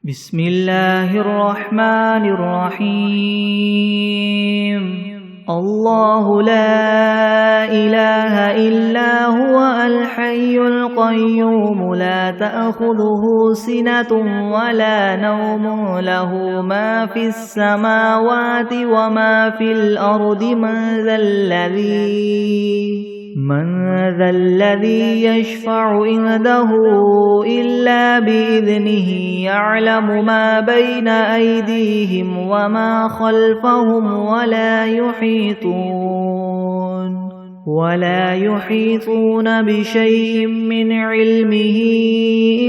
بسم الله الرحمن الرحيم الله لا إله إلا هو الحي القيوم لا تأخذه سنة ولا نوم له ما في السماوات وما في الأرض من ذا الذي يشفع عنده إلا بإذنه يعلم ما بين أيديهم وما خلفهم ولا يحيطون بشيء من علمه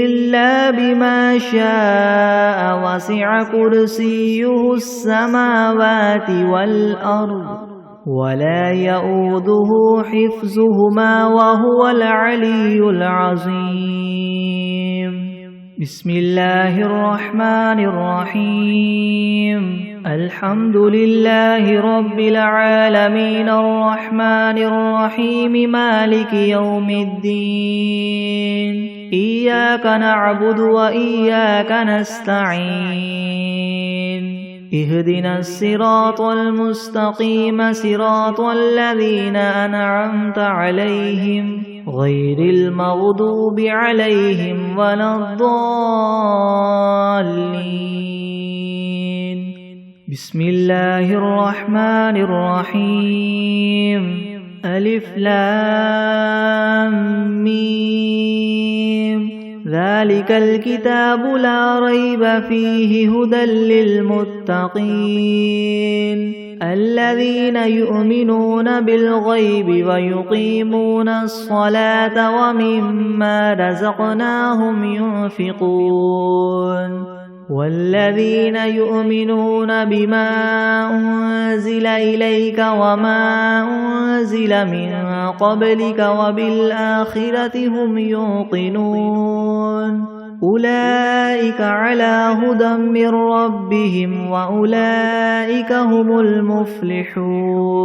إلا بما شاء وسع كرسيه السماوات والأرض ولا يؤوده حفظهما وهو العلي العظيم بسم الله الرحمن الرحيم الحمد لله رب العالمين الرحمن الرحيم مالك يوم الدين إياك نعبد وإياك نستعين اهدنا الصراط المستقيم صراط الذين أنعمت عليهم غير المغضوب عليهم ولا الضالين بسم الله الرحمن الرحيم ألف لام ميم ذلك الكتاب لا ريب فيه هدى للمتقين الذين يؤمنون بالغيب ويقيمون الصلاة ومما رزقناهم ينفقون والذين يؤمنون بما أنزل إليك وما أنزل من قبلك وبالآخرة هم يوقنون أولئك على هدى من ربهم وأولئك هم المفلحون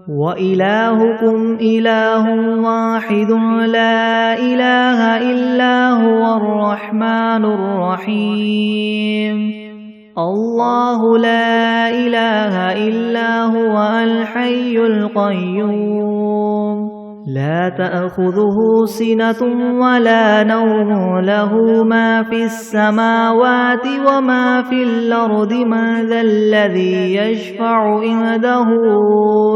وإلهكم إله واحد لا إله إلا هو الرحمن الرحيم الله لا إله إلا هو الحي القيوم لا تأخذه سنة ولا نوم له ما في السماوات وما في الأرض من ذا الذي يشفع عنده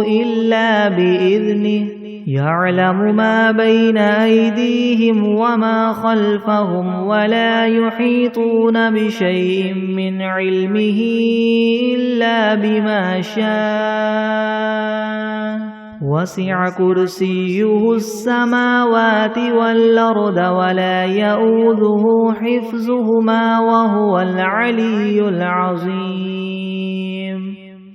إلا بإذنه يعلم ما بين أيديهم وما خلفهم ولا يحيطون بشيء من علمه إلا بما شاء وسع كرسيه السماوات والأرض ولا يؤوده حفظهما وهو العلي العظيم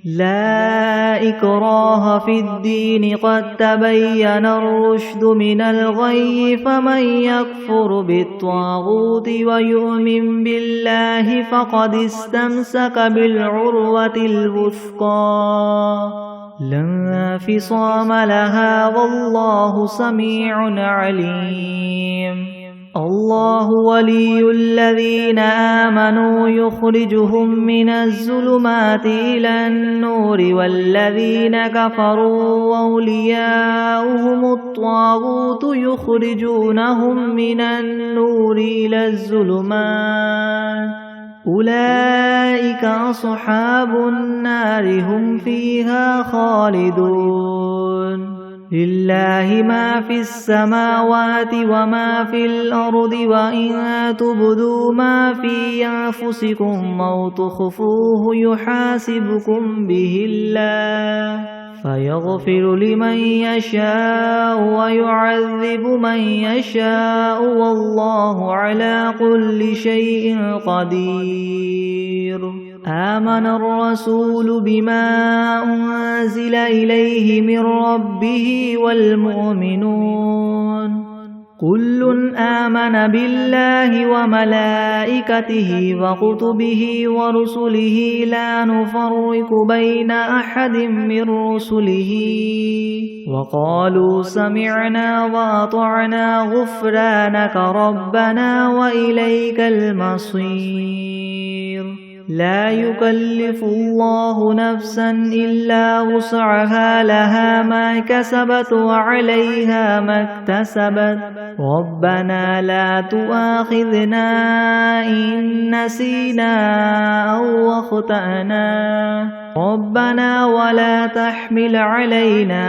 لا إكراه في الدين قد تبين الرشد من الغي فمن يكفر بالطاغوت ويؤمن بالله فقد استمسك بالعروة الوثقى لا انفصام لها والله سميع عليم الله ولي الذين آمنوا يخرجهم من الظلمات إلى النور والذين كفروا أولياؤهم الطاغوت يخرجونهم من النور إلى الظلمات أولئك أصحاب النار هم فيها خالدون لله ما في السماوات وما في الأرض وإن تبدوا ما في أنفسكم أو تخفوه يحاسبكم به الله فيغفر لمن يشاء ويعذب من يشاء والله على كل شيء قدير آمن الرسول بما أنزل إليه من ربه والمؤمنون كل آمن بالله وملائكته وكتبه ورسله لا نفرق بين أحد من رسله وقالوا سمعنا وأطعنا غفرانك ربنا وإليك المصير لا يكلف الله نفسا إلا وسعها لها ما كسبت وعليها ما اكتسبت ربنا لا تؤاخذنا إن نسينا أو أخطأنا ربنا ولا تحمل علينا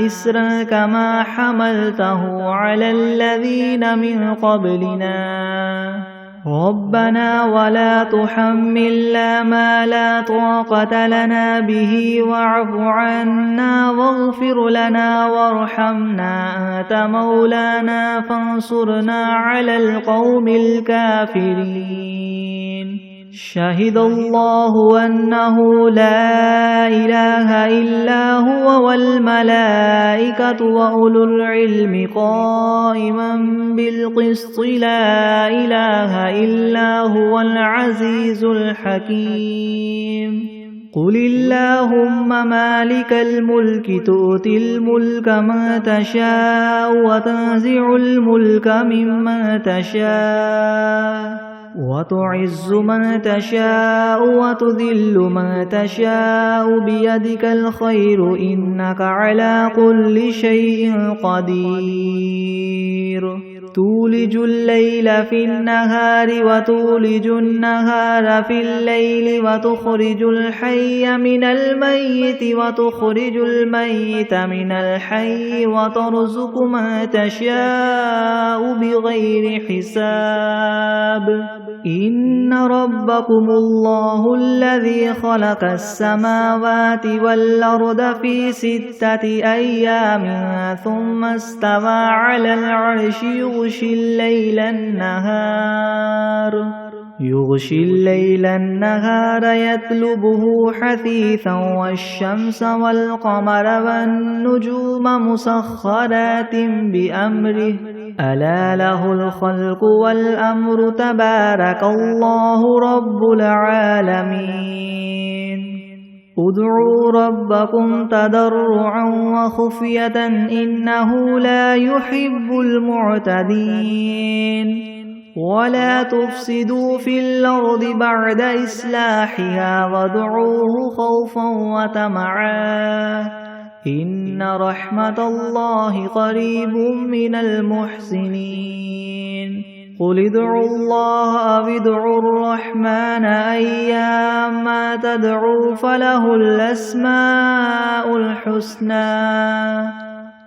إسرا كما حملته على الذين من قبلنا ربنا ولا تحملنا ما لا طاقة لنا به واعف عنا واغفر لنا وارحمنا أنت مولانا فانصرنا على القوم الكافرين شهد الله أنه لا إله إلا هو والملائكة وأولو العلم قائما بالقسط لا إله إلا هو العزيز الحكيم قل اللهم مالك الملك تؤتي الملك من تشاء وتنزع الملك ممن تشاء وتعز من تشاء وتذل من تشاء بيدك الخير إنك على كل شيء قدير تولج الليل في النهار وتولج النهار في الليل وتخرج الحي من الميت وتخرج الميت من الحي وترزق من تشاء بغير حساب إن ربكم الله الذي خلق السماوات والأرض في 6 أيام ثم استوى على العرش يغشي الليل النهار يطلبه حثيثا والشمس والقمر والنجوم مسخرات بأمره ألا له الخلق والأمر تبارك الله رب العالمين ادعوا ربكم تضرعا وخفية إنه لا يحب المعتدين ولا تفسدوا في الأرض بعد إصلاحها وادعوه خوفا وطمعا إن رحمة الله قريب من المحسنين قل ادعوا الله أو ادعوا الرحمن أيما تدعوا فله الأسماء الحسنى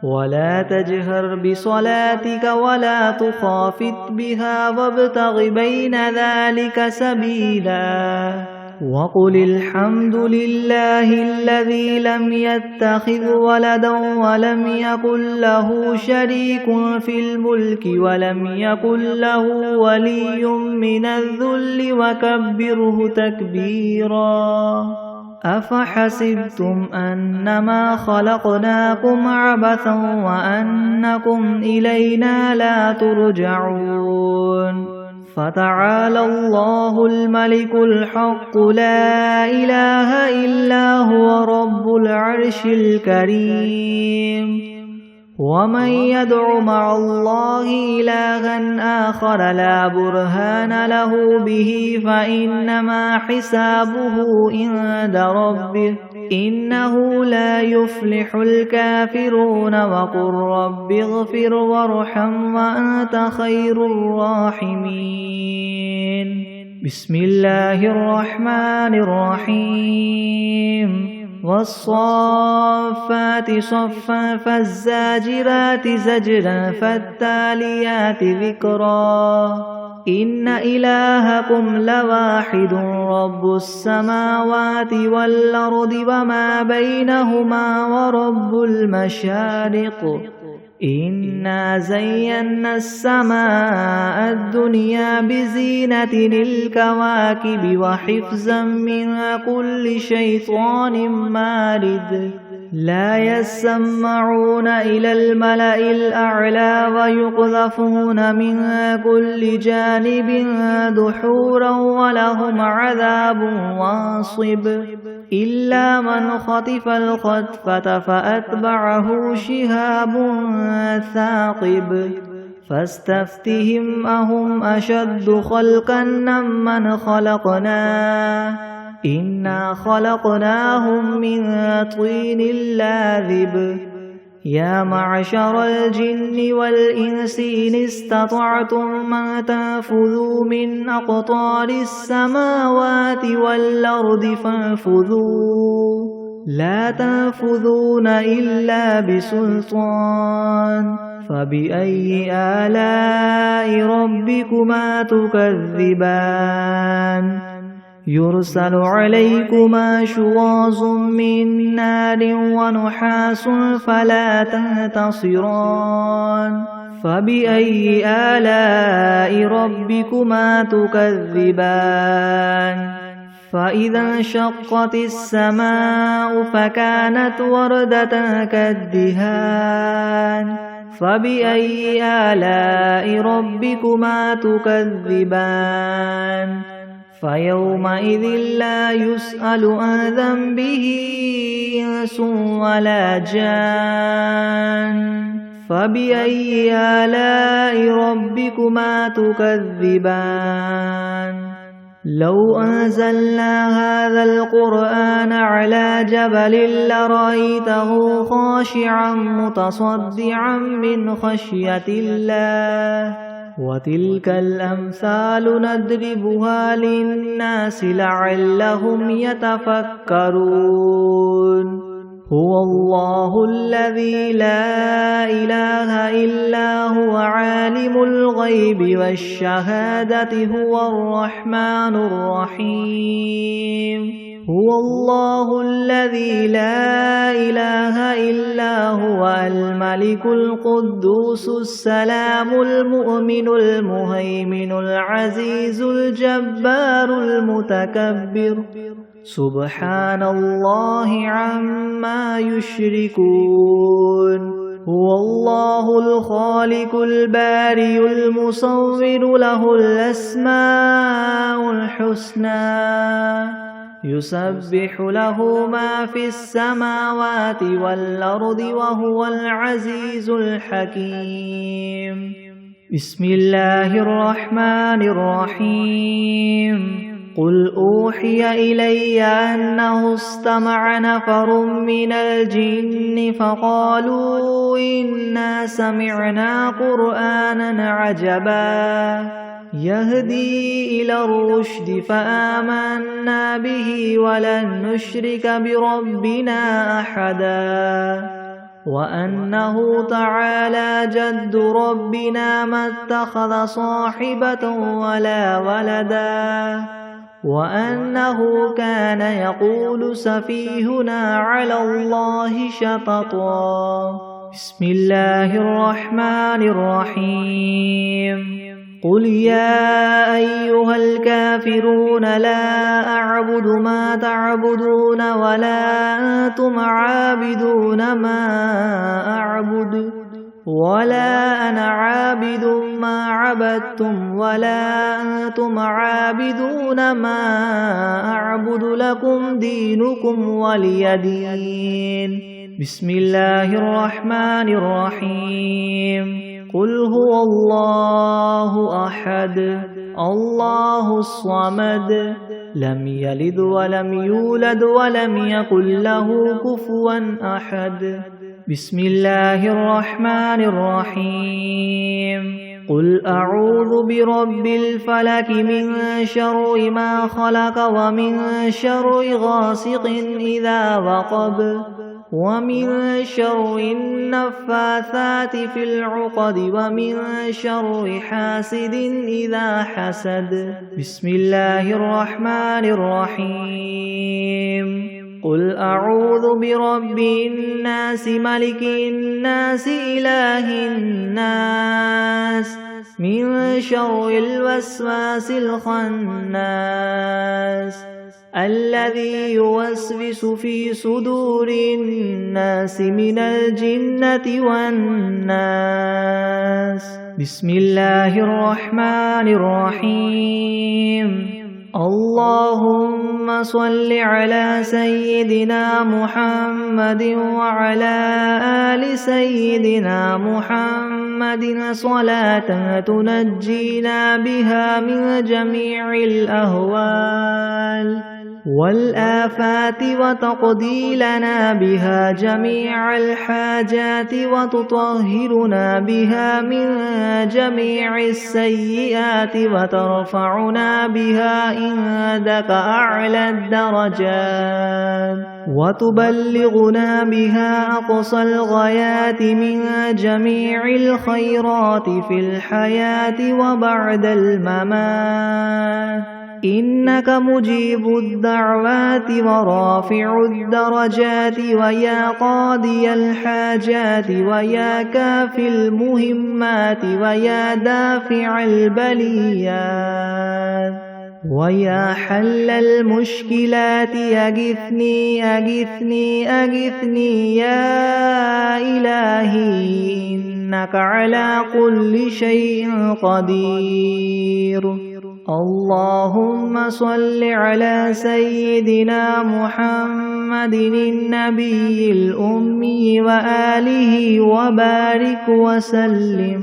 ولا تجهر بصلاتك ولا تخافت بها وابتغ بين ذلك سبيلا وقل الحمد لله الذي لم يتخذ ولدا ولم يكن له شريك في الملك ولم يكن له ولي من الذل وكبره تكبيرا أفحسبتم أنما خلقناكم عبثا وأنكم إلينا لا ترجعون فتعالى الله الملك الحق لا إله إلا هو رب العرش الكريم ومن يدع مع الله إلها آخر لا برهان له به فإنما حسابه عند ربه إنه لا يفلح الكافرون وقل رب اغفر وارحم وأنت خير الراحمين بسم الله الرحمن الرحيم والصافات صفا فالزاجرات زجرا فالتاليات ذكرا إن إلهكم لواحد رب السماوات والأرض وما بينهما ورب المشارق إنا زينا السماء الدنيا بزينة الكواكب وحفظا من كل شيطان مارد لا يسمعون إلى الملأ الأعلى ويقذفون من كل جانب دحورا ولهم عذاب واصب إلا من خطف الخطفة فأتبعه شهاب ثاقب فاستفتهم أهم أشد خلقا أم من خلقنا إنا خلقناهم من طين لاذب يا معشر الجن والإنس إن استطعتم أن تنفذوا من أقطار السماوات والأرض فانفذوا لا تنفذون إلا بسلطان فبأي آلاء ربكما تكذبان يرسل عليكما شواظ من نار ونحاس فلا تنتصران فبأي آلاء ربكما تكذبان فإذا انشقت السماء فكانت وردة كالدهان فبأي آلاء ربكما تكذبان فيومئذ لا يسأل عن ذنبه إنس ولا جان فبأي آلاء ربكما تكذبان لو أنزلنا هذا القرآن على جبل لرأيته خاشعا متصدعا من خشية الله وتلك الأمثال نضربها للناس لعلهم يتفكرون هو الله الذي لا إله إلا هو عالم الغيب والشهادة هو الرحمن الرحيم هو الله الذي لا إله إلا هو الملك القدوس السلام المؤمن المهيمن العزيز الجبار المتكبر سبحان الله عما يشركون هو الله الخالق البارئ المصور له الأسماء الحسنى يسبح له ما في السماوات والأرض وهو العزيز الحكيم بسم الله الرحمن الرحيم قل أوحي إلي أنه استمع نفر من الجن فقالوا إنا سمعنا قرآنا عجبا يهدي إلى الرشد فآمنا به ولن نشرك بربنا أحدا وأنه تعالى جد ربنا ما اتخذ صاحبة ولا ولدا وأنه كان يقول سفيهنا على الله شططا بسم الله الرحمن الرحيم قل يا أيها الكافرون لا أعبد ما تعبدون ولا أنتم عابدون ما أعبد ولا أنا عابد ما عبدتم ولا أنتم عابدون ما أعبد لكم دينكم ولي دين بسم الله الرحمن الرحيم قل هو الله أحد الله الصمد لم يلد ولم يولد ولم يكن له كفوا أحد بسم الله الرحمن الرحيم قل أعوذ برب الفلك من شر ما خلق ومن شر غاسق إذا وقب ومن شر النفاثات في العقد ومن شر حاسد إذا حسد بسم الله الرحمن الرحيم قل أعوذ برب الناس ملك الناس إله الناس من شر الوسواس الخناس الذي يوسوس في صدور الناس من الجنة والناس. بسم الله الرحمن الرحيم. اللهم صل على سيدنا محمد وعلى آل سيدنا محمد صلاة تنجينا بها من جميع الأهوال والآفات وتقضي لنا بها جميع الحاجات وتطهرنا بها من جميع السيئات وترفعنا بها عندك أعلى الدرجات وتبلغنا بها أقصى الغايات من جميع الخيرات في الحياة وبعد الممات. إنك مجيب الدعوات ورافع الدرجات ويا قاضي الحاجات ويا كافي المهمات ويا دافع البليات ويا حل المشكلات أغثني أغثني أغثني يا إلهي إنك على كل شيء قدير. اللهم صل على سيدنا محمد النبي الأمي وآله وبارك وسلم.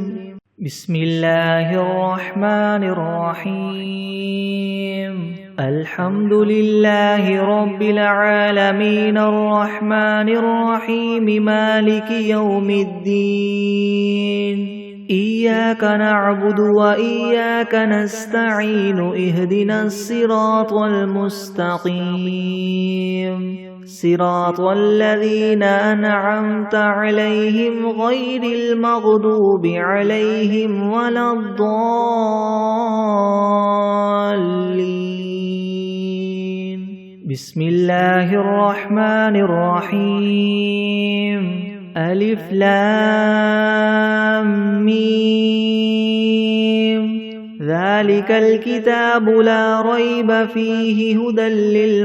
بسم الله الرحمن الرحيم. الحمد لله رب العالمين الرحمن الرحيم مالك يوم الدين. إياك نعبد وإياك نستعين اهدنا الصراط المستقيم صراط الذين أنعمت عليهم غير المغضوب عليهم ولا الضالين. بسم الله الرحمن الرحيم. ألف لام ميم. ذلك الكتاب لا ريب فيه هدى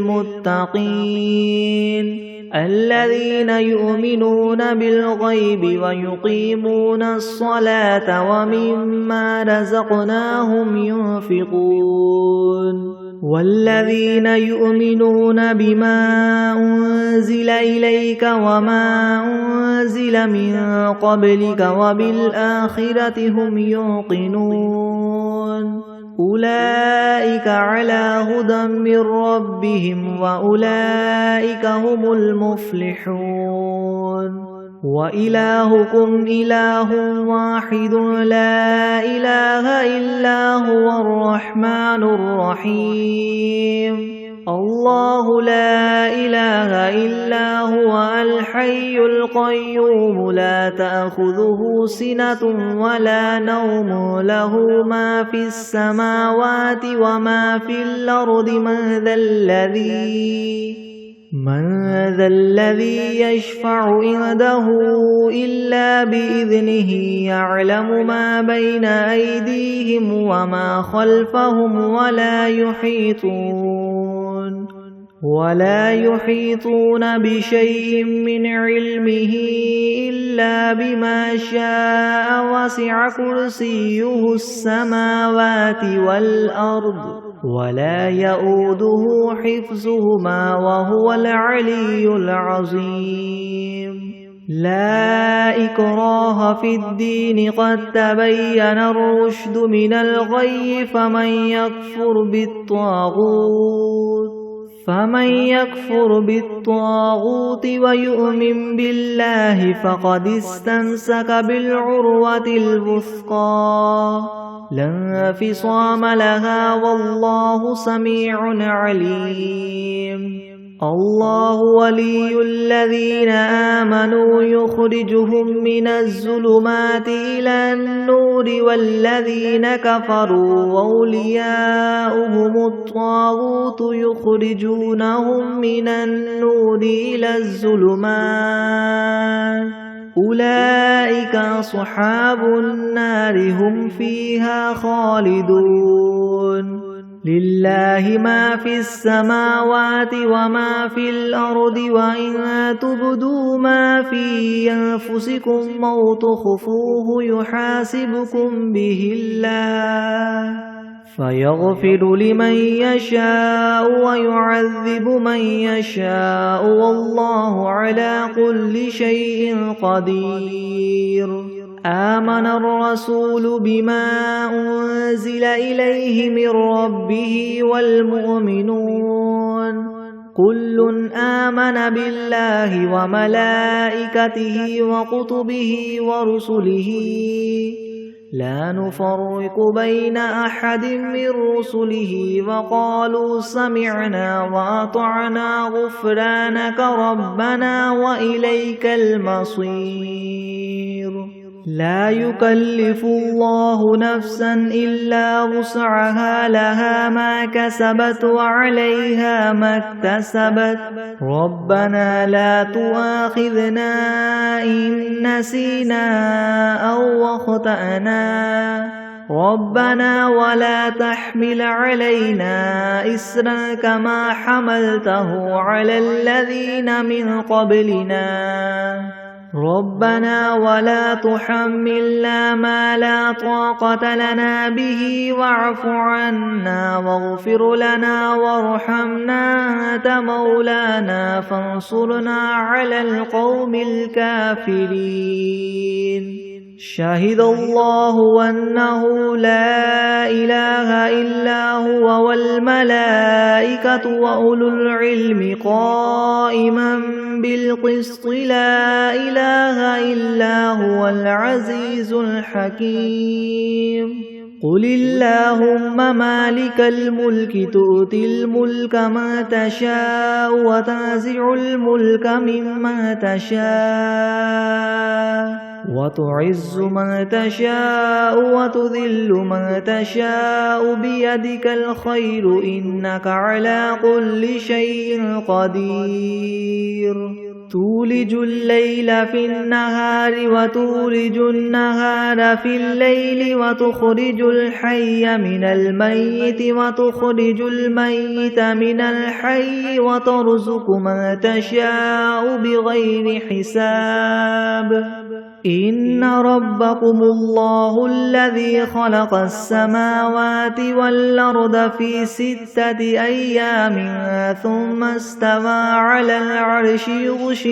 للمتقين الذين يؤمنون بالغيب ويقيمون الصلاة ومما رزقناهم ينفقون والذين يؤمنون بما أنزل إليك وما أنزل من قبلك وبالآخرة هم يوقنون أولئك على هدى من ربهم وأولئك هم المفلحون. وإلهكم إله واحد لا إله إلا هو الرحمن الرحيم. الله لا إله إلا هو الحي القيوم لا تأخذه سنة ولا نوم له ما في السماوات وما في الأرض من ذا الذي يشفع عنده إلا بإذنه يعلم ما بين أيديهم وما خلفهم ولا يحيطون بشيء من علمه إلا بما شاء وسع كرسيه السماوات والأرض ولا يؤوده حفظهما وهو العلي العظيم. لا إكراه في الدين قد تبين الرشد من الغي فمن يكفر بالطاغوت ويؤمن بالله فقد استمسك بالعروة الوثقى لا انفصام لها والله سميع عليم. الله ولي الذين آمنوا يخرجهم من الظلمات إلى النور والذين كفروا أولياؤهم الطاغوت يخرجونهم من النور إلى الظلمات أولئك أصحاب النار هم فيها خالدون لله ما في السماوات وما في الأرض وإن تبدوا ما في أنفسكم أو تخفوه يحاسبكم به الله فيغفر لمن يشاء ويعذب من يشاء والله على كل شيء قدير آمن الرسول بما أنزل إليه من ربه والمؤمنون كل آمن بالله وملائكته وكتبه ورسله لا نفرق بين أحد من رسله وقالوا سمعنا وأطعنا غفرانك ربنا وإليك المصير لا يكلف الله نفسا إلا وسعها لها ما كسبت وعليها ما اكتسبت ربنا لا تؤاخذنا إن نسينا أو أخطأنا ربنا ولا تحمل علينا إسرا كما حملته على الذين من قبلنا ربنا ولا تحملنا ما لا طاقة لنا به واعف عنا واغفر لنا وارحمنا أنت مولانا فانصرنا على القوم الكافرين شهد الله أنه لا إله إلا هو والملائكة وأولو العلم قائما بالقسط لا إله إلا هو العزيز الحكيم قل اللهم مالك الملك تؤتي الملك من تشاء وتنزع الملك ممن تشاء وتعز من تشاء وتذل من تشاء بيدك الخير إنك على كل شيء قدير تولج الليل في النهار وتولج النهار في الليل وتخرج الحي من الميت وتخرج الميت من الحي وترزق من تشاء بغير حساب إن ربكم الله الذي خلق السماوات والأرض في 6 أيام ثم استوى على العرش يغشي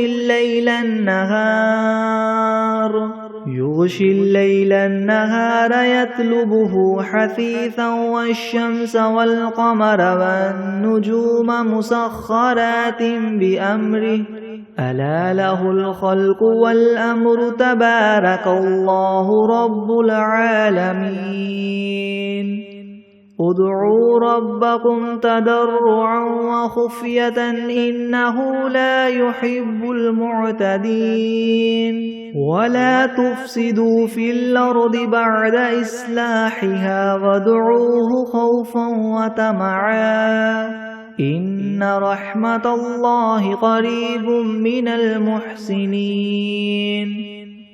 الليل النهار يطلبه حثيثا والشمس والقمر والنجوم مسخرات بأمره ألا له الخلق والأمر تبارك الله رب العالمين ادعوا ربكم تضرعا وخفية إنه لا يحب المعتدين ولا تفسدوا في الأرض بعد إصلاحها وادعوه خوفا وطمعا إن رحمة الله قريب من المحسنين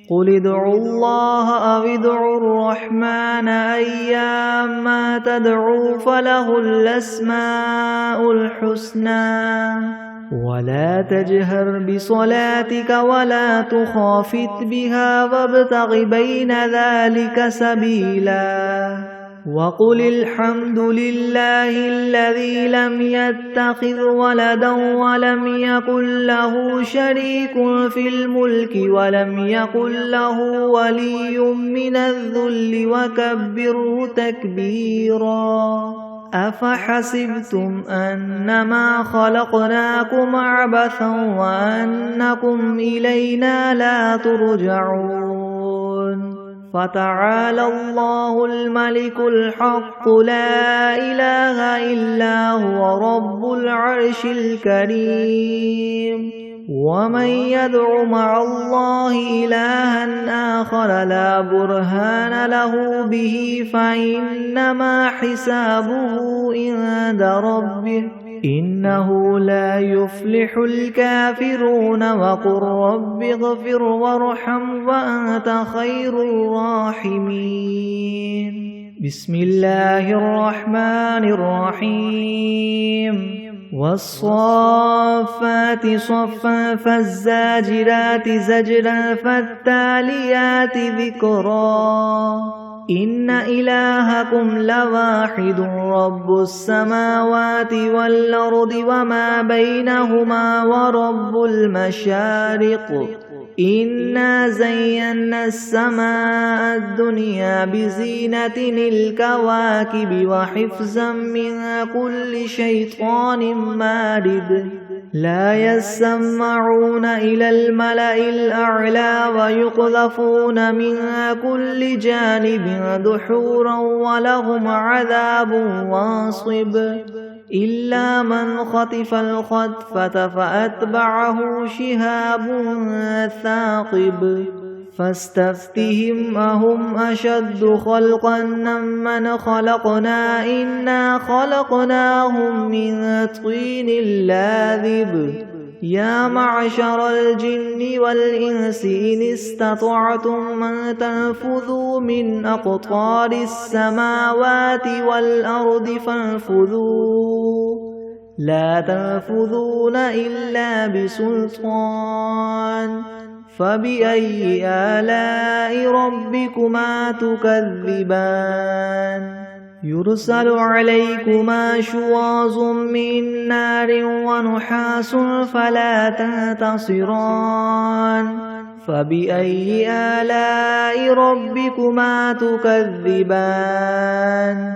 قل ادعوا الله أو ادعوا الرحمن أيما تدعوا فله الأسماء الحسنى ولا تجهر بصلاتك ولا تخافت بها وابتغ بين ذلك سبيلا وقل الحمد لله الذي لم يتخذ ولدا ولم يكن له شريك في الملك ولم يكن له ولي من الذل وكبره تكبيرا أفحسبتم أنما خلقناكم عبثا وأنكم إلينا لا ترجعون فتعالى الله الملك الحق لا إله إلا هو رب العرش الكريم ومن يدع مع الله إلها آخر لا برهان له به فإنما حسابه عند ربه إنه لا يفلح الكافرون وقل رب اغفر وارحم وأنت خير الراحمين بسم الله الرحمن الرحيم والصافات صفا فالزاجرات زجرا فالتاليات ذكرا إن إلهكم لواحد رب السماوات والأرض وما بينهما ورب المشارق إنا زينا السماء الدنيا بزينة الكواكب وحفظا من كل شيطان مارد لا يسمعون إلى الملأ الأعلى ويقذفون من كل جانب دحورا ولهم عذاب واصب إلا من خطف الخطفة فأتبعه شهاب ثاقب فاستفتهم أهم أشد خلقا ممن خلقنا إنا خلقناهم من طين لاذب يا معشر الجن والإنس إن استطعتم أن تنفذوا من أقطار السماوات والأرض فانفذوا لا تنفذون إلا بسلطان فبأي آلاء ربكما تكذبان يرسل عليكما شواظ من نار ونحاس فلا تنتصران فبأي آلاء ربكما تكذبان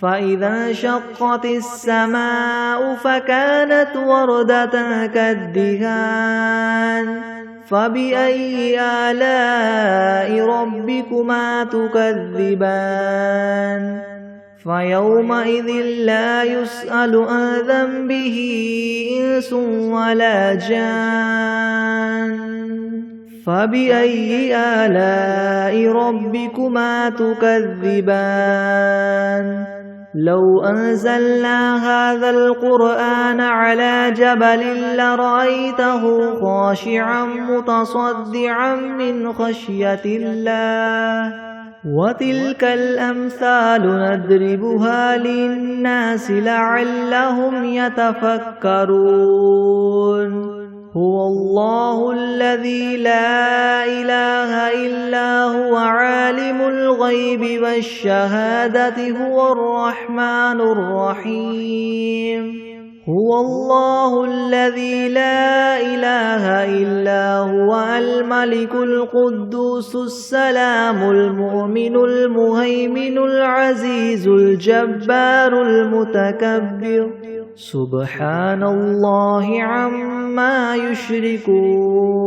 فإذا انشقت السماء فكانت وردة كالدهان فبأي آلاء ربكما تكذبان فيومئذ لا يسأل عن ذنبه إنس ولا جان فبأي آلاء ربكما تكذبان لو أنزلنا هذا القرآن على جبل لرأيته خاشعا متصدعا من خشية الله وتلك الأمثال نضربها للناس لعلهم يتفكرون هو الله الذي لا إله إلا هو عالم الغيب والشهادة هو الرحمن الرحيم هو الله الذي لا إله إلا هو الملك القدوس السلام المؤمن المهيمن العزيز الجبار المتكبر سبحان الله عما يشركون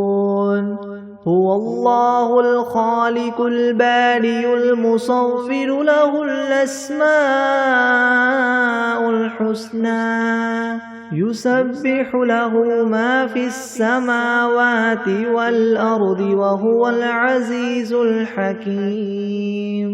هو الله الخالق البارئ المصور له الأسماء الحسنى يسبح له ما في السماوات والأرض وهو العزيز الحكيم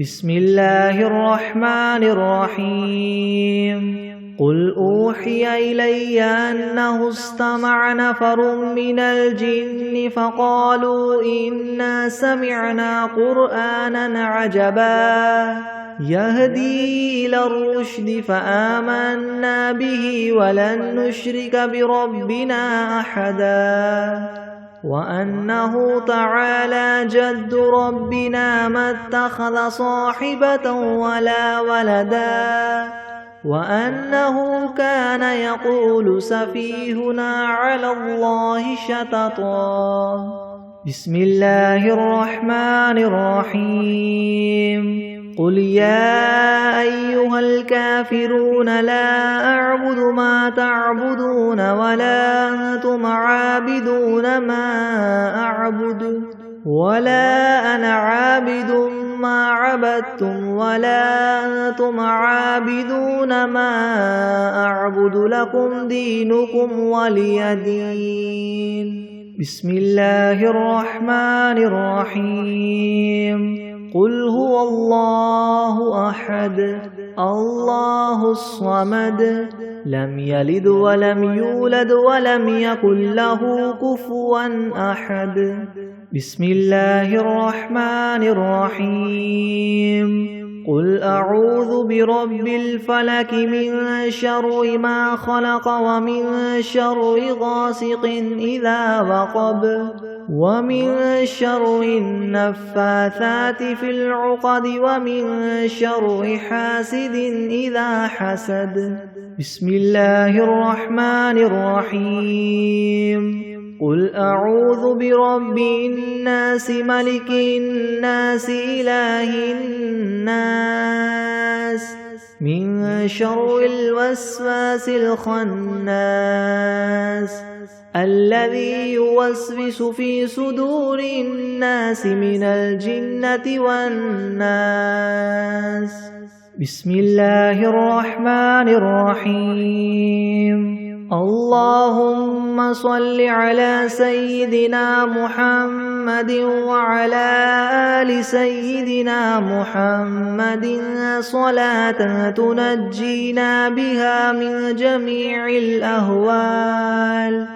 بسم الله الرحمن الرحيم قل أوحي إلي أنه استمع نفر من الجن فقالوا إنا سمعنا قرآنا عجبا يهدي إلى الرشد فآمنا به ولن نشرك بربنا أحدا وأنه تعالى جد ربنا ما اتخذ صاحبة ولا ولدا وأنه كان يقول سفيهنا على الله شططا بسم الله الرحمن الرحيم قل يا أيها الكافرون لا أعبد ما تعبدون ولا أنتم عابدون ما أعبد ولا أنا عابد ما عبدتم ولا أنتم عابدون ما أعبد لكم دينكم ولي دين بسم الله الرحمن الرحيم قل هو الله أحد الله الصمد لم يلد ولم يولد ولم يكن له كفوا أحد. بسم الله الرحمن الرحيم. قل أعوذ برب الفلك من شر ما خلق ومن شر غاسق إذا وقب ومن شر النفاثات في العقد ومن شر حاسد إذا حسد. بسم الله الرحمن الرحيم. قل أعوذ برب الناس ملك الناس إله الناس من شر الوسواس الخناس الذي يوسوس في صدور الناس من الجنة والناس. بسم الله الرحمن الرحيم. اللهم صل على سيدنا محمد وعلى آل سيدنا محمد صلاة تنجينا بها من جميع الأهوال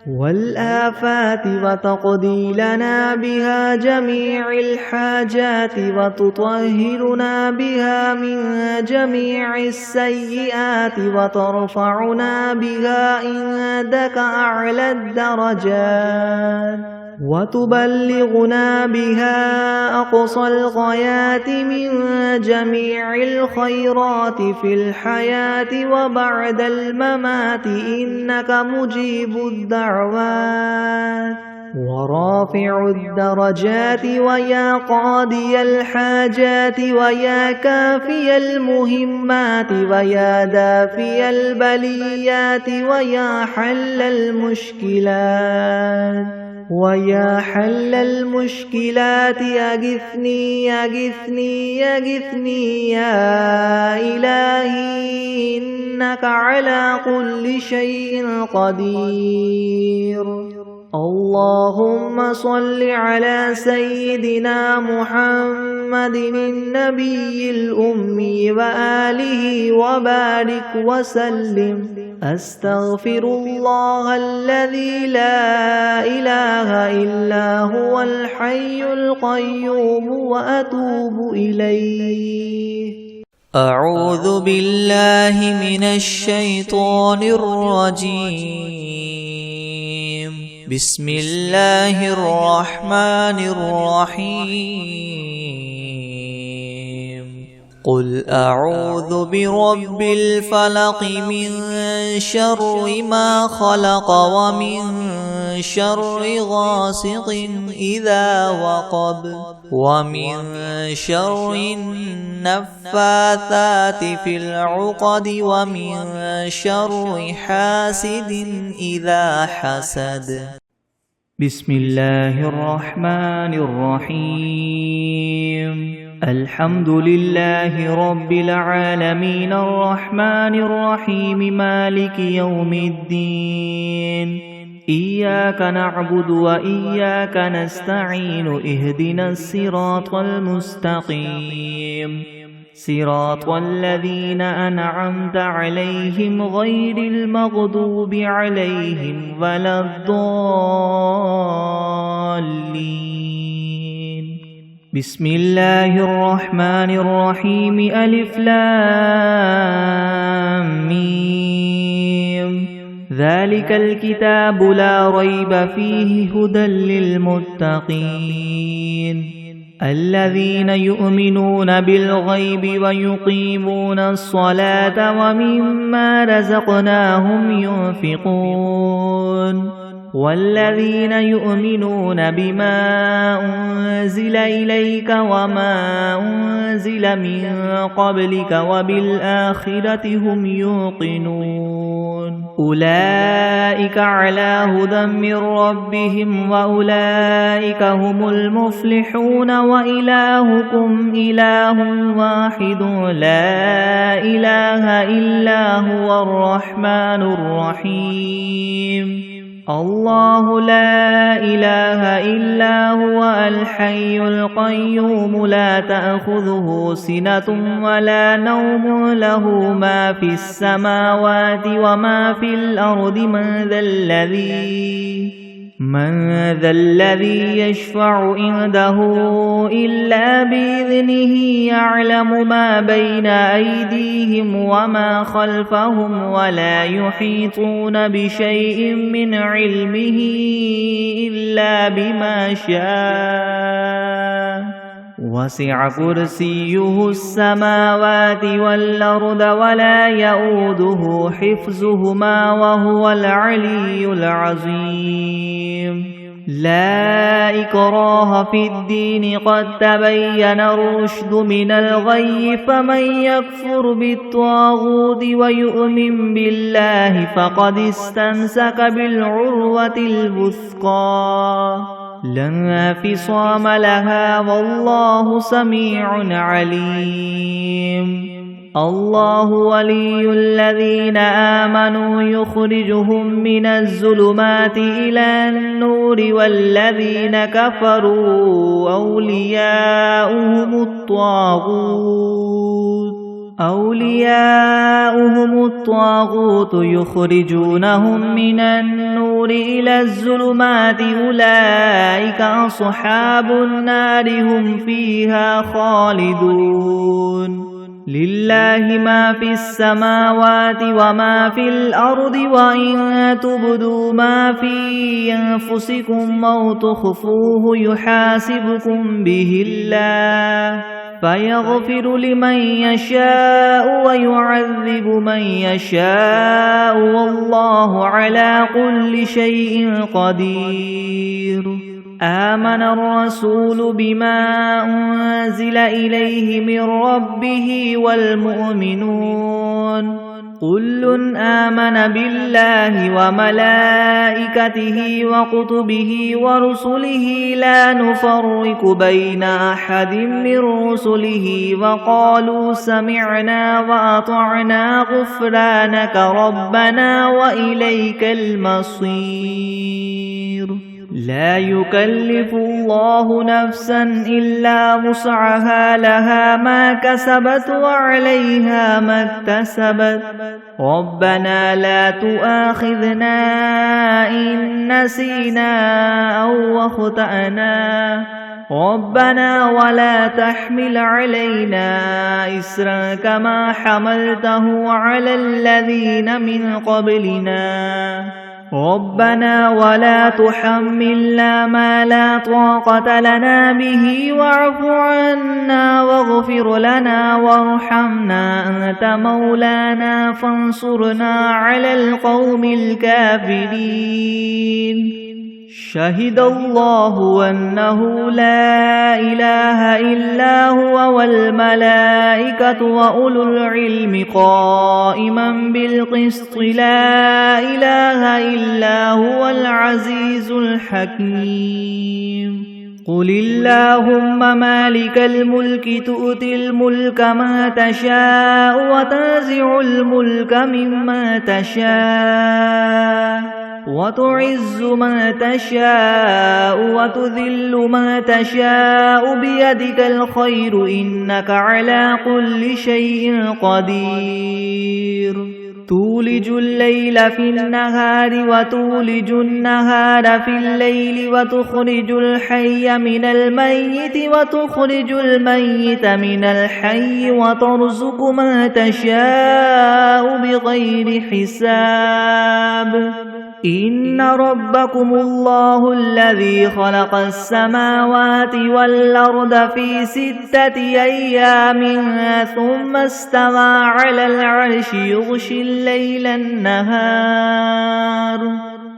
والآفات وتقضي لنا بها جميع الحاجات وتطهرنا بها من جميع السيئات وترفعنا بها عندك أعلى الدرجات وتبلغنا بها أقصى الغايات من جميع الخيرات في الحياة وبعد الممات إنك مجيب الدعوات ورافع الدرجات ويا قاضي الحاجات ويا كافي المهمات ويا دافي البليات ويا حل المشكلات ويا حل المشكلات أغثني أغثني أغثني يا إلهي إنك على كل شيء قدير. اللهم صل على سيدنا محمد النبي الأمي وآله وبارك وسلم. أستغفر الله الذي لا إله إلا هو الحي القيوم وأتوب إليه. أعوذ بالله من الشيطان الرجيم. بسم الله الرحمن الرحيم. قل أعوذ برب الفلق من شر ما خلق ومن شر غاسق إذا وقب ومن شر النفاثات في العقد ومن شر حاسد إذا حسد. بسم الله الرحمن الرحيم. الحمد لله رب العالمين الرحمن الرحيم مالك يوم الدين. إياك نعبد وإياك نستعين اهدنا الصراط المستقيم صراط الذين أنعمت عليهم غير المغضوب عليهم ولا الضالين. بسم الله الرحمن الرحيم. ألف لام ميم. ذلك الكتاب لا ريب فيه هدى للمتقين الذين يؤمنون بالغيب ويقيمون الصلاة ومما رزقناهم ينفقون والذين يؤمنون بما أنزل إليك وما أنزل من قبلك وبالآخرة هم يوقنون أولئك على هدى من ربهم وأولئك هم المفلحون وإلهكم إله واحد لا إله إلا هو الرحمن الرحيم الله لا إله إلا هو الحي القيوم لا تأخذه سنة ولا نوم له ما في السماوات وما في الأرض من ذا الذي يشفع عنده إلا بإذنه يعلم ما بين أيديهم وما خلفهم ولا يحيطون بشيء من علمه إلا بما شاء وسع كرسيه السماوات والأرض ولا يؤوده حفظهما وهو العلي العظيم لا إكراه في الدين قد تبين الرشد من الغي فمن يكفر بالطاغوت ويؤمن بالله فقد استمسك بالعروة الوثقى لا انفصام لها والله سميع عليم الله ولي الذين آمنوا يخرجهم من الظلمات إلى النور والذين كفروا أولياؤهم الطاغوت يخرجونهم من النور إلى الظلمات أولئك أصحاب النار هم فيها خالدون لله ما في السماوات وما في الأرض وإن تبدوا ما في أنفسكم أو تخفوه يحاسبكم به الله فيغفر لمن يشاء ويعذب من يشاء والله على كل شيء قدير آمن الرسول بما أنزل إليه من ربه والمؤمنون كل آمن بالله وملائكته وكتبه ورسله لا نفرق بين أحد من رسله وقالوا سمعنا وأطعنا غفرانك ربنا وإليك المصير لا يكلف الله نفسا إلا وسعها لها ما كسبت وعليها ما اكتسبت ربنا لا تؤاخذنا إن نسينا أو أخطأنا ربنا ولا تحمل علينا إسرا كما حملته على الذين من قبلنا ربنا ولا تحملنا ما لا طاقة لنا به واعف عنا واغفر لنا وارحمنا أنت مولانا فانصرنا على القوم الكافرين شهد الله أنه لا إله إلا هو والملائكة وأولو العلم قائما بالقسط لا إله إلا هو العزيز الحكيم قل اللهم مالك الملك تؤتي الملك ما تشاء وتنزع الملك مما تشاء وتعز ما تشاء وتذل ما تشاء بيدك الخير إنك على كل شيء قدير تولج الليل في النهار وتولج النهار في الليل وتخرج الحي من الميت وتخرج الميت من الحي وترزق ما تشاء بغير حساب إن ربكم الله الذي خلق السماوات والأرض في 6 أيام ثم استوى على العرش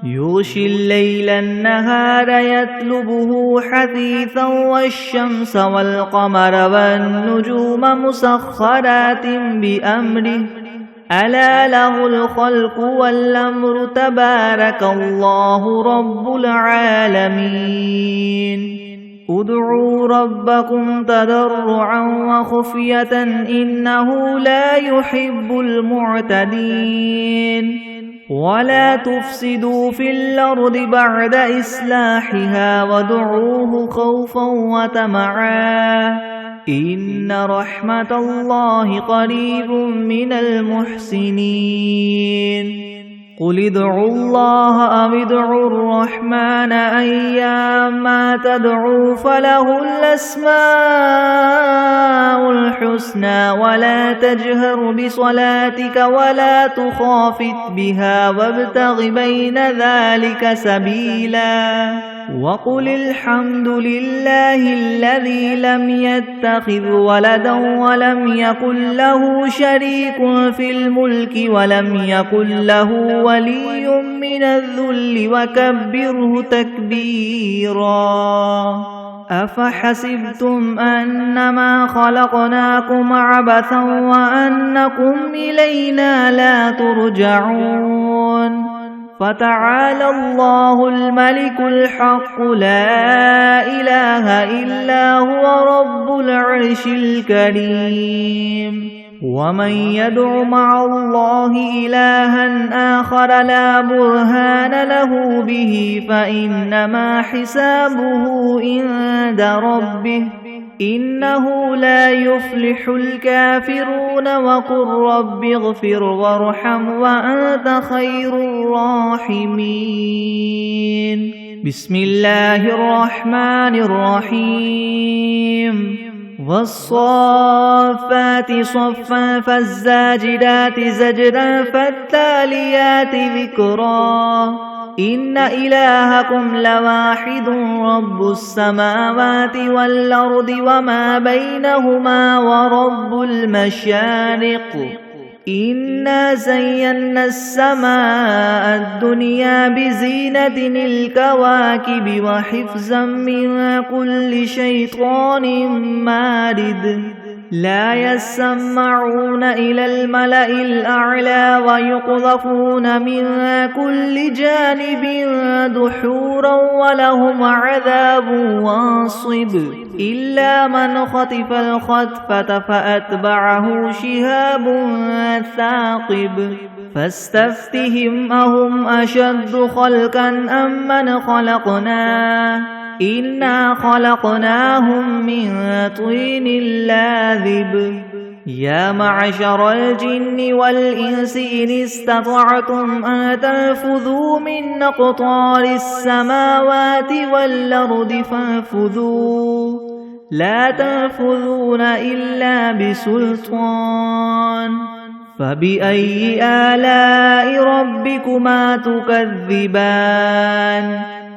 يغشي الليل النهار يطلبه حثيثا والشمس والقمر والنجوم مسخرات بأمره ألا له الخلق والأمر تبارك الله رب العالمين ادعوا ربكم تضرعا وخفية إنه لا يحب المعتدين ولا تفسدوا في الأرض بعد إصلاحها وادعوه خوفا وطمعا إن رحمة الله قريب من المحسنين قل ادعوا الله أو ادعوا الرحمن أيما تدعوا فله الأسماء الحسنى ولا تجهر بصلاتك ولا تخافت بها وابتغ بين ذلك سبيلا وقل الحمد لله الذي لم يتخذ ولدا ولم يكن له شريك في الملك ولم يكن له ولي من الذل وكبره تكبيرا أفحسبتم أنما خلقناكم عبثا وأنكم إلينا لا ترجعون فتعالى الله الملك الحق لا إله إلا هو رب العرش الكريم ومن يدع مع الله إلها آخر لا برهان له به فإنما حسابه عند ربه إنه لا يفلح الكافرون وقل رب اغفر وارحم وأنت خير الراحمين بسم الله الرحمن الرحيم والصافات صفا فالزاجرات زجرا فالتاليات ذكرا إن إلهكم لواحد رب السماوات والأرض وما بينهما ورب المشارق إنا زينا السماء الدنيا بزينة الكواكب وحفظا من كل شيطان مارد لا يسمعون إلى الملأ الأعلى ويقذفون من كل جانب دحورا ولهم عذاب واصب إلا من خطف الخطفة فأتبعه شهاب ثاقب فاستفتهم أهم أشد خلقا أم من خلقنا إنا خلقناهم من طين لاذب يا معشر الجن والإنس إن استطعتم أن تنفذوا من أقطار السماوات والأرض فانفذوا لا تنفذون إلا بسلطان فبأي آلاء ربكما تكذبان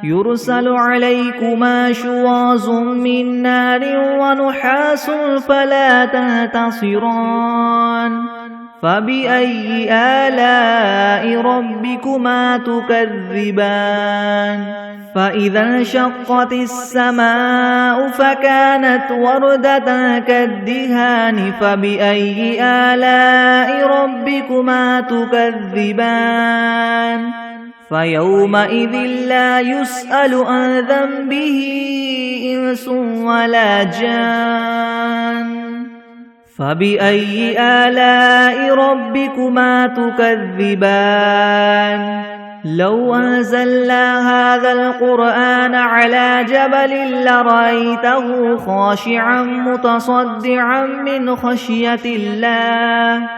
يرسل عليكما شواظ من نار ونحاس فلا تنتصران فبأي آلاء ربكما تكذبان فإذا انشقت السماء فكانت وردة كالدهان فبأي آلاء ربكما تكذبان فيومئذ لا يسأل عن ذنبه إنس ولا جان فبأي آلاء ربكما تكذبان لو أنزلنا هذا القرآن على جبل لرأيته خاشعا متصدعا من خشية الله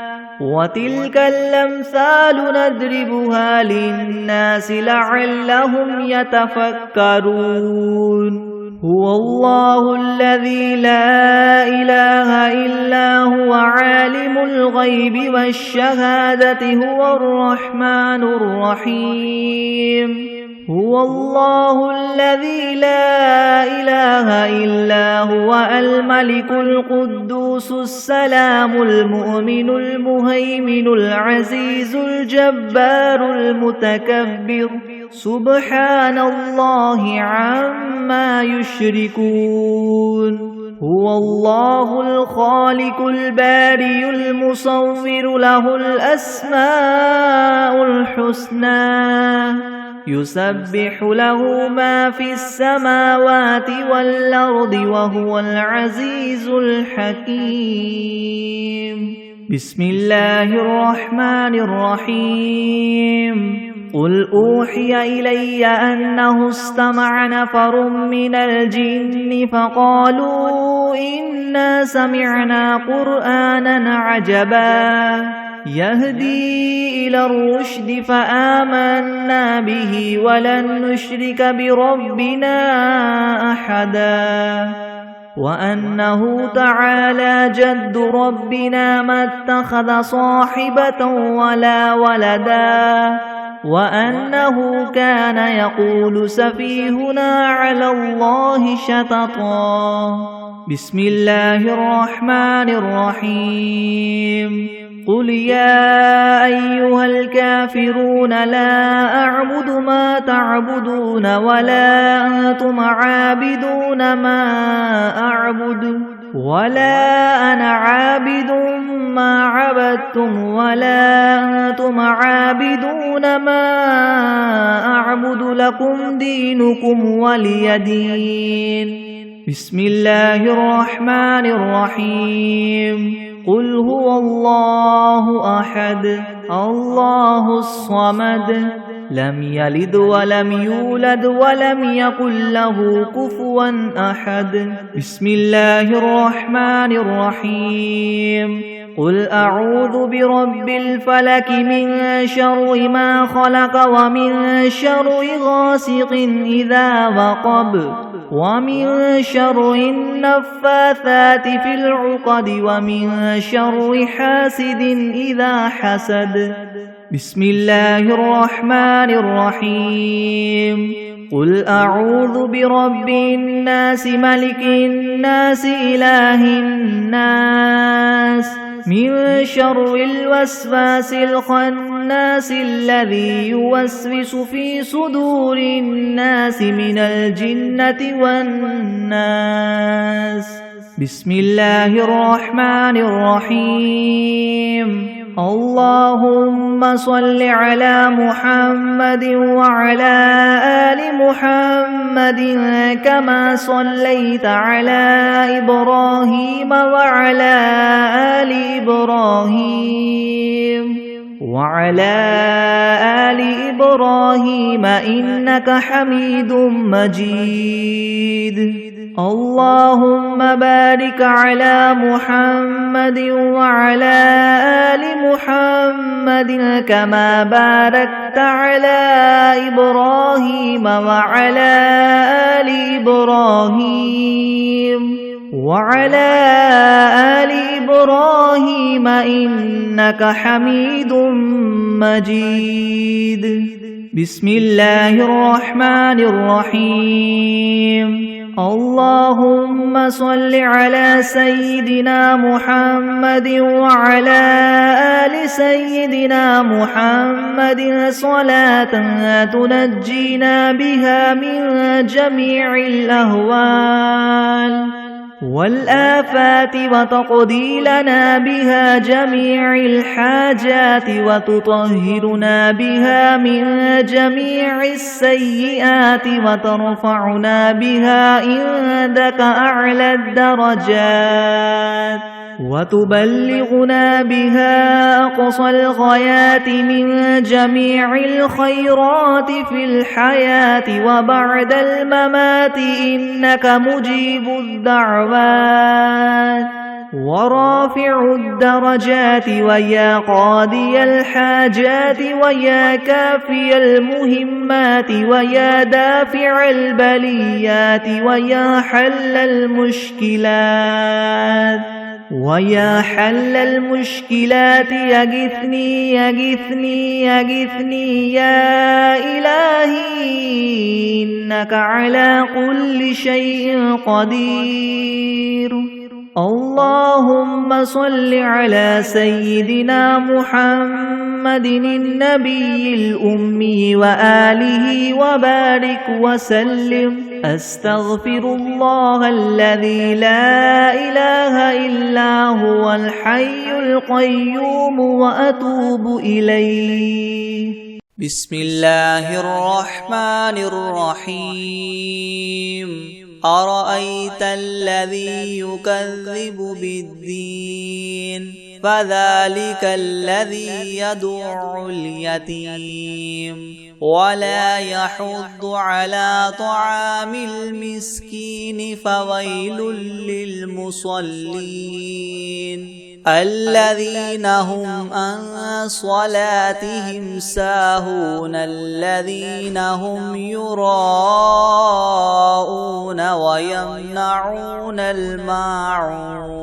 وتلك الأمثال نضربها للناس لعلهم يتفكرون هو الله الذي لا إله إلا هو عالم الغيب والشهادة هو الرحمن الرحيم هو الله الذي لا إله إلا هو الملك القدوس السلام المؤمن المهيمن العزيز الجبار المتكبر سبحان الله عما يشركون هو الله الخالق البارئ المصور له الأسماء الحسنى يسبح له ما في السماوات والأرض وهو العزيز الحكيم بسم الله الرحمن الرحيم قل أوحي إلي أنه استمع نفر من الجن فقالوا إنا سمعنا قرآنا عجبا يهدي إلى الرشد فآمنا به ولن نشرك بربنا أحدا وأنه تعالى جد ربنا ما اتخذ صاحبة ولا ولدا وأنه كان يقول سفيهنا على الله شططا بسم الله الرحمن الرحيم قل يا أيها الكافرون لا أعبد ما تعبدون ولا أنتم عابدون ما أعبد ولا أنا عابد ما عبدتم ولا أنتم عابدون ما أعبد لكم دينكم ولي دين بسم الله الرحمن الرحيم قل هو الله أحد الله الصمد لم يلد ولم يولد ولم يكن له كفوا أحد بسم الله الرحمن الرحيم قل أعوذ برب الفلك من شر ما خلق ومن شر غاسق إذا وقب ومن شر النفاثات في العقد ومن شر حاسد إذا حسد بسم الله الرحمن الرحيم قل أعوذ برب الناس ملك الناس إله الناس من شر الوسواس الخناس الذي يوسوس في صدور الناس من الجنة والناس بسم الله الرحمن الرحيم اللهم صل على محمد وعلى آل محمد كما صليت على إبراهيم وعلى آل إبراهيم إنك حميد مجيد اللهم بارك على محمد وعلى آل محمد كما باركت على إبراهيم وعلى آل إبراهيم إنك حميد مجيد بسم الله الرحمن الرحيم اللهم صل على سيدنا محمد وعلى آل سيدنا محمد صلاة تنجينا بها من جميع الأهوال والآفات وتقضي لنا بها جميع الحاجات وتطهرنا بها من جميع السيئات وترفعنا بها عندك أعلى الدرجات وتبلغنا بها أقصى الغايات من جميع الخيرات في الحياة وبعد الممات إنك مجيب الدعوات ورافع الدرجات ويا قاضي الحاجات ويا كافي المهمات ويا دافع البليات ويا حل المشكلات يغثني يا إلهي إنك على كل شيء قدير اللهم صل على سيدنا محمد النبي الأمي وآله وبارك وسلم أستغفر الله الذي لا إله إلا هو الحي القيوم وأتوب إليه بسم الله الرحمن الرحيم أرأيت الذي يكذب بالدين فذلك الذي يدع اليتيم ولا يحض على طعام المسكين فويل للمصلين الذين هم عن صلاتهم ساهون الذين هم يراءون ويمنعون الماعون